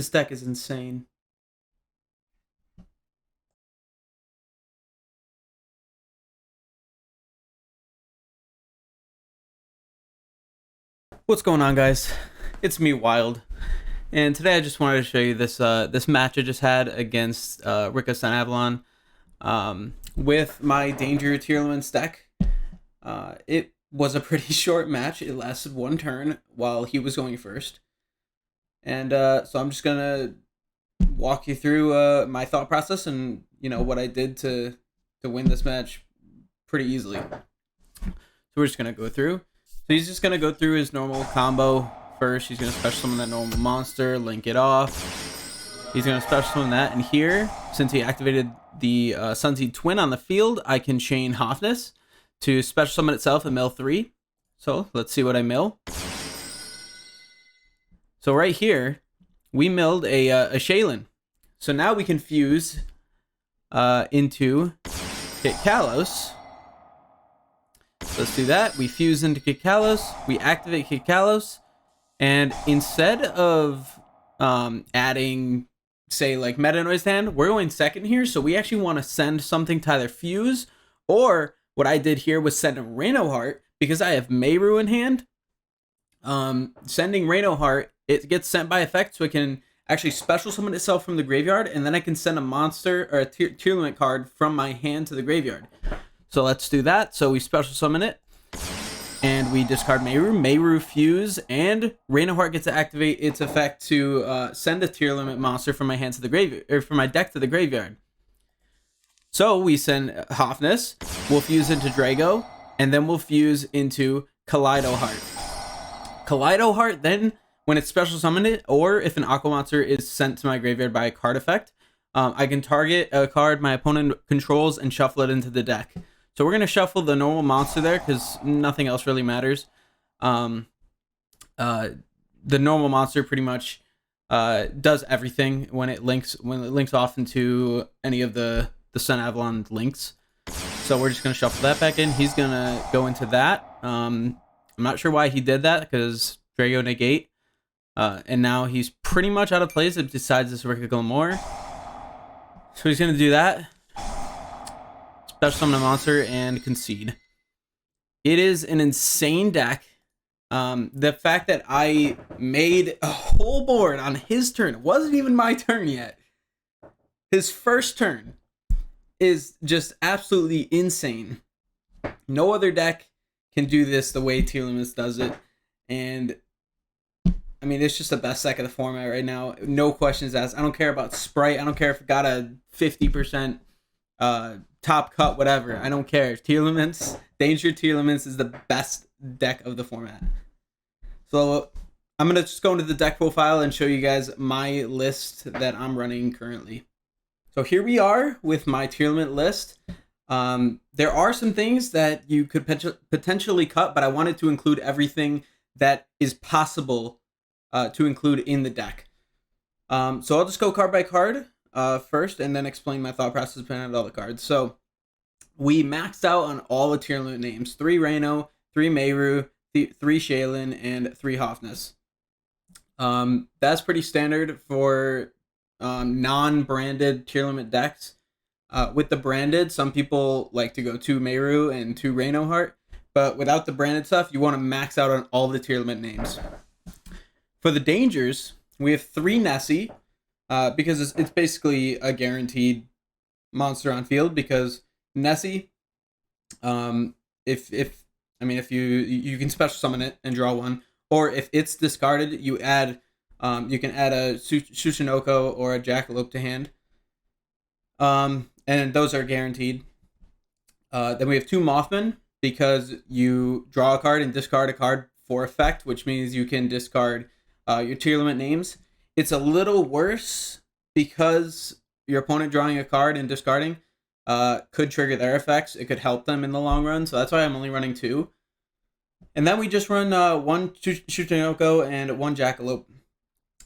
This deck is insane. What's going on, guys? It's me, Wild, and today I just wanted to show you this this match I just had against Rika Sun Avalon with my Danger Tearlaments deck. It was a pretty short match. It lasted one turn while he was going first, and so I'm just gonna walk you through my thought process and what I did to win this match pretty easily. So we're just gonna go through. So he's just going to go through his normal combo first. He's going to special summon that normal monster, link it off. He's going to special summon that. And here, since he activated the Sunseed Twin on the field, I can chain Hofness to special summon itself and mill 3. So let's see what I mill. So right here, we milled a Shaylin. So now we can fuse into Kit Kalos. Let's do that. We fuse into Kit Kalos. We activate Kit Kalos. And instead of adding, say, like Meta Noise hand, we're going second here. So we actually want to send something to either fuse, or what I did here was send a Reno Heart because I have Meru in hand. Sending Reno Heart, it gets sent by effect, so it can actually special summon itself from the graveyard, and then I can send a monster or a Tearlament card from my hand to the graveyard. So let's do that. So we special summon it, and we discard Meru. Meru fuse, and Reno Heart gets to activate its effect to send a Tearlaments monster from my hand to the graveyard, or from my deck to the graveyard. So we send Hofness. We'll fuse into Drago, and then we'll fuse into Kaleido Heart. Kaleido Heart, then when it's special summoned it, or if an Aqua monster is sent to my graveyard by a card effect, I can target a card my opponent controls and shuffle it into the deck. So we're going to shuffle the normal monster there because nothing else really matters. The normal monster pretty much does everything when it links off into any of the Sun Avalon links. So we're just going to shuffle that back in. He's going to go into that. I'm not sure why he did that because Drago negate. And now he's pretty much out of place besides this Rika Glamour. So he's going to do that. Special summon a monster and concede. It is an insane deck. The fact that I made a whole board on his turn, it wasn't even my turn yet. His first turn is just absolutely insane. No other deck can do this the way Tearlaments does it. And I mean, it's just the best deck of the format right now. No questions asked. I don't care about Sprite. I don't care if it got a 50% top cut, whatever. I don't care. Tearlaments, Danger Tearlaments is the best deck of the format. So I'm going to just go into the deck profile and show you guys my list that I'm running currently. So here we are with my Tearlament list. There are some things that you could potentially cut, but I wanted to include everything that is possible to include in the deck. So I'll just go card by card first, and then explain my thought process behind all the cards. So we maxed out on all the Tearlaments names: 3 Reno, 3 Meru, 3 Shaylin, and 3 Hofness. That's pretty standard for non-branded Tearlaments decks. With the branded, some people like to go 2 Meru and 2 Reno Heart, but without the branded stuff, you want to max out on all the Tearlaments names. For the Dangers, we have 3 Nessie, because it's basically a guaranteed monster on field, because Nessie, if you can special summon it and draw one, or if it's discarded, you can add a Tsuchinoko or a Jackalope to hand. And those are guaranteed. Then we have 2 Mothman, because you draw a card and discard a card for effect, which means you can discard your Tearlaments names. It's a little worse because your opponent drawing a card and discarding could trigger their effects. It could help them in the long run, so that's why I'm only running 2. And then we just run 1 Tsuchinoko and 1 Jackalope.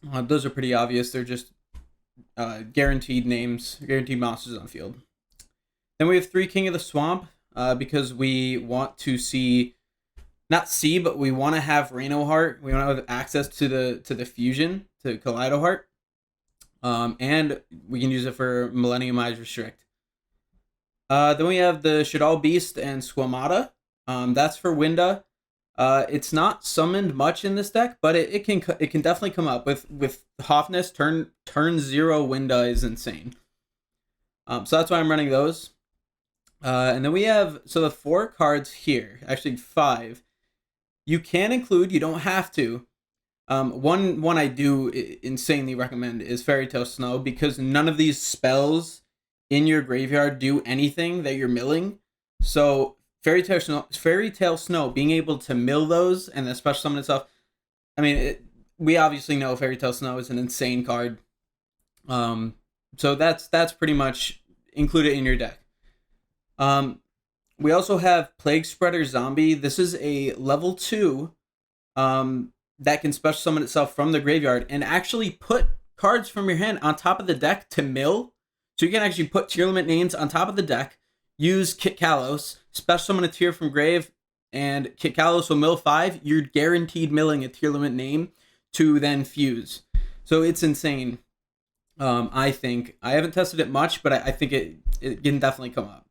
Those are pretty obvious. They're just guaranteed names, guaranteed monsters on field. Then we have 3 King of the Swamp, because we want to but we want to have Reno Heart. We want to have access to the fusion, to Kaleido Heart. And we can use it for Millennium Eyes Restrict. Then we have the Shadal Beast and Squamata. That's for Winda. It's not summoned much in this deck, but it can definitely come up with Hofness. Turn 0 Winda is insane. So that's why I'm running those. And then we have, so the 4 cards here, actually 5. You can include, you don't have to. One I do insanely recommend is Fairy Tale Snow, because none of these spells in your graveyard do anything that you're milling. So Fairy Tale Snow, being able to mill those and then special summon itself. I mean, we obviously know Fairy Tale Snow is an insane card. So that's pretty much included in your deck. We also have Plague Spreader Zombie. This is a level 2 that can special summon itself from the graveyard and actually put cards from your hand on top of the deck to mill. So you can actually put Tearlament names on top of the deck, use Kit Kalos, special summon a Tear from grave, and Kit Kalos will mill 5. You're guaranteed milling a Tearlament name to then fuse. So it's insane. I think. I haven't tested it much, but I think it can definitely come up.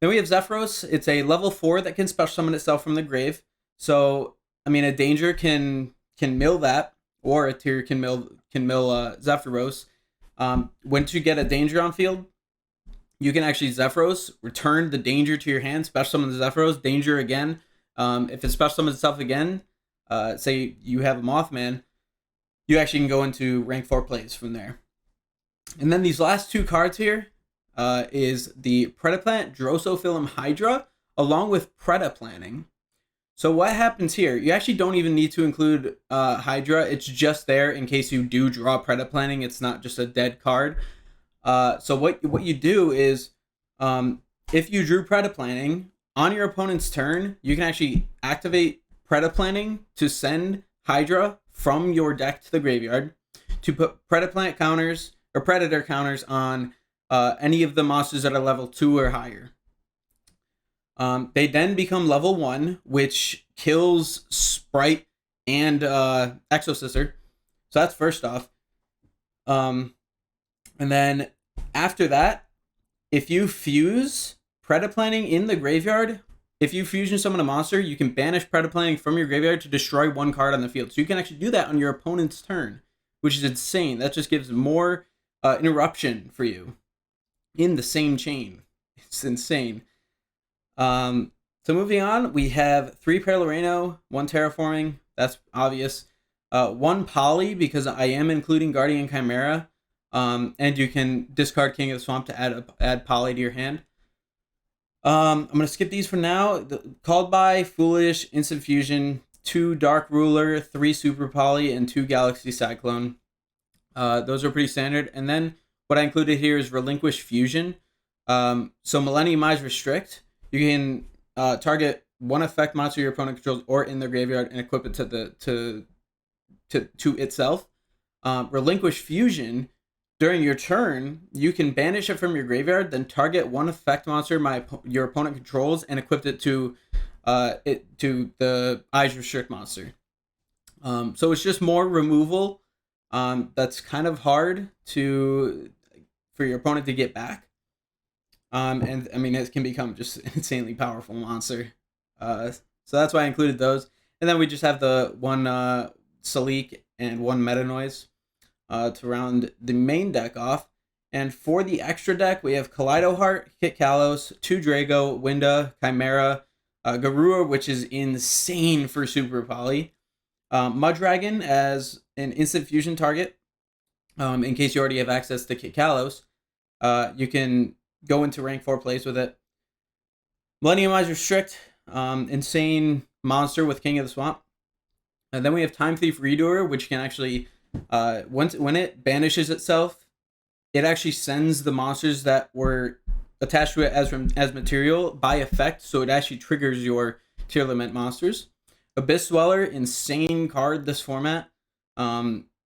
Then we have Zephyros. It's a level 4 that can special summon itself from the grave. So, I mean, a Danger can mill that, or a Tear can mill Zephyros. Once you get a Danger on field, you can actually Zephyros, return the Danger to your hand, special summon the Zephyros, Danger again. If it special summons itself again, say you have a Mothman, you actually can go into rank 4 plays from there. And then these last 2 cards here is the Predaplant Drosophilum Hydra, along with Predaplanting. So what happens here, you actually don't even need to include Hydra. It's just there in case you do draw Predaplanting. It's not just a dead card. So what you do is, if you drew Predaplanting, on your opponent's turn, you can actually activate Predaplanting to send Hydra from your deck to the graveyard to put Predaplant counters or Predator counters on any of the monsters that are level 2 or higher. They then become level 1, which kills Sprite and Exosister. So that's first off. And then after that, if you fuse Predaplanting in the graveyard, if you fusion summon a monster, you can banish Predaplanting from your graveyard to destroy 1 card on the field. So you can actually do that on your opponent's turn, which is insane. That just gives more interruption for you in the same chain. It's insane. So moving on, we have 3 Perloreno, 1 Terraforming. That's obvious. 1 Poly, because I am including Guardian Chimera. And you can discard King of the Swamp to add Poly to your hand. I'm going to skip these for now. Called by, Foolish, Instant Fusion, 2 Dark Ruler, 3 Super Poly, and 2 Galaxy Cyclone. Those are pretty standard. And then what I included here is Relinquish Fusion. So Millennium Eyes Restrict. You can target 1 effect monster your opponent controls or in their graveyard and equip it to itself. Relinquish Fusion. During your turn, you can banish it from your graveyard, then target 1 effect monster your opponent controls and equip it to the Eyes Restrict monster. So it's just more removal. That's kind of hard for your opponent to get back. And I mean, it can become just an insanely powerful monster. So that's why I included those. And then we just have the 1 Salik and 1 Meta Noise to round the main deck off. And for the extra deck, we have Kaleido Heart, Kit Kalos, 2 Drago, Winda, Chimera, Garura, which is insane for Super Poly, Mudragon as an instant fusion target. In case you already have access to Kit Kalos, you can go into rank 4 plays with it. Millennium Eyes Restrict, insane monster with King of the Swamp. And then we have Time Thief Redoer, which can actually, when it banishes itself, it actually sends the monsters that were attached to it as material by effect, so it actually triggers your Tearlament monsters. Abyss Dweller, insane card this format.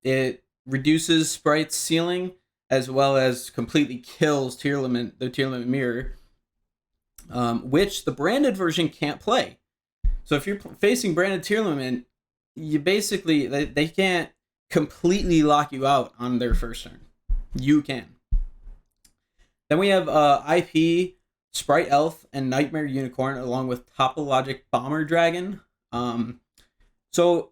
It reduces Sprite's ceiling as well as completely kills the Tearlament Mirror, which the branded version can't play. So if you're facing branded Tearlament, you basically, they can't completely lock you out on their first turn. You can. Then we have IP, Sprite Elf, and Nightmare Unicorn, along with Topologic Bomber Dragon. So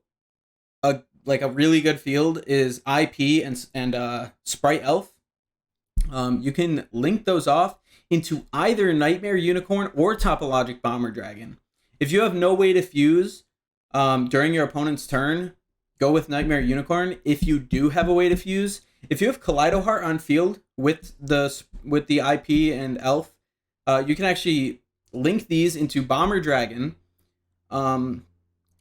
a really good field is IP and Sprite Elf. You can link those off into either Nightmare Unicorn or Topologic Bomber Dragon. If you have no way to fuse during your opponent's turn, go with Nightmare Unicorn. If you do have a way to fuse, if you have Kaleido Heart on field with the IP and Elf, you can actually link these into Bomber Dragon, and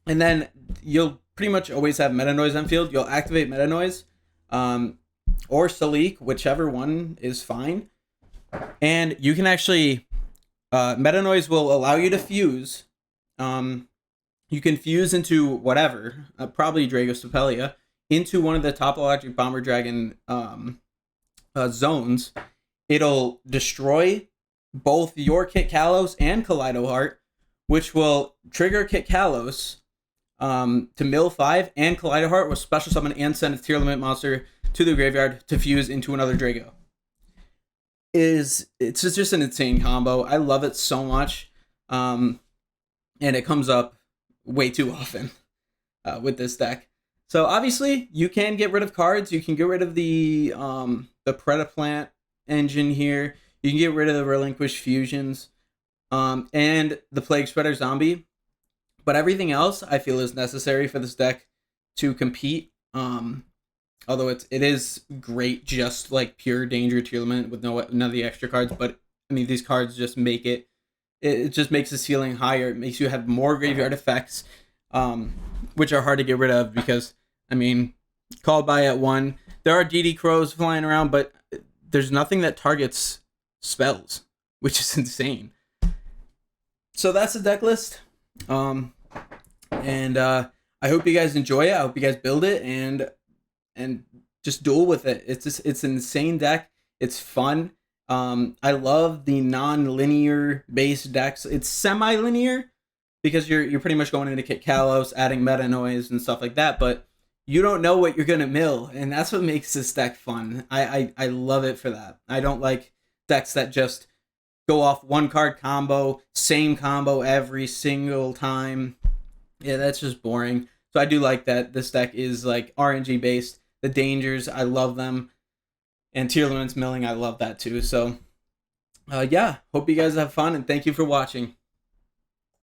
then you'll pretty much always have Meta Noise on field. You'll activate Meta Noise, or Salik, whichever one is fine, and you can actually Meta Noise will allow you to fuse. You can fuse into whatever, probably Dragostapelia, into one of the Topologic Bomber Dragon zones. It'll destroy both your Kit Kalos and Kaleido Heart, which will trigger Kit Kalos to mill 5, and Kaleido Heart will special summon and send a Tearlaments monster to the graveyard to fuse into another Drago. It's just an insane combo. I love it so much, and it comes up way too often with this deck. So obviously you can get rid of cards. You can get rid of the Predaplant engine here. You can get rid of the Relinquished Fusions and the Plague Spreader Zombie. But everything else I feel is necessary for this deck to compete. Although it is great just like pure Danger Tearlament with none of the extra cards. But I mean, these cards just make it just makes the ceiling higher. It makes you have more graveyard effects, which are hard to get rid of because, I mean, Called By at 1. There are DD Crows flying around, but there's nothing that targets spells, which is insane. So that's the deck list. And I hope you guys enjoy it. I hope you guys build it and just duel with it. It's an insane deck. It's fun. I love the non-linear based decks. It's semi-linear because you're pretty much going into Kit Kalos, adding Meta Noise and stuff like that, but you don't know what you're gonna mill, and that's what makes this deck fun. I love it for that. I don't like decks that just go off one card combo, same combo every single time. Yeah, that's just boring. So I do like that this deck is like RNG based. The Dangers, I love them. And Tearlaments milling, I love that too. So, yeah, hope you guys have fun, and thank you for watching.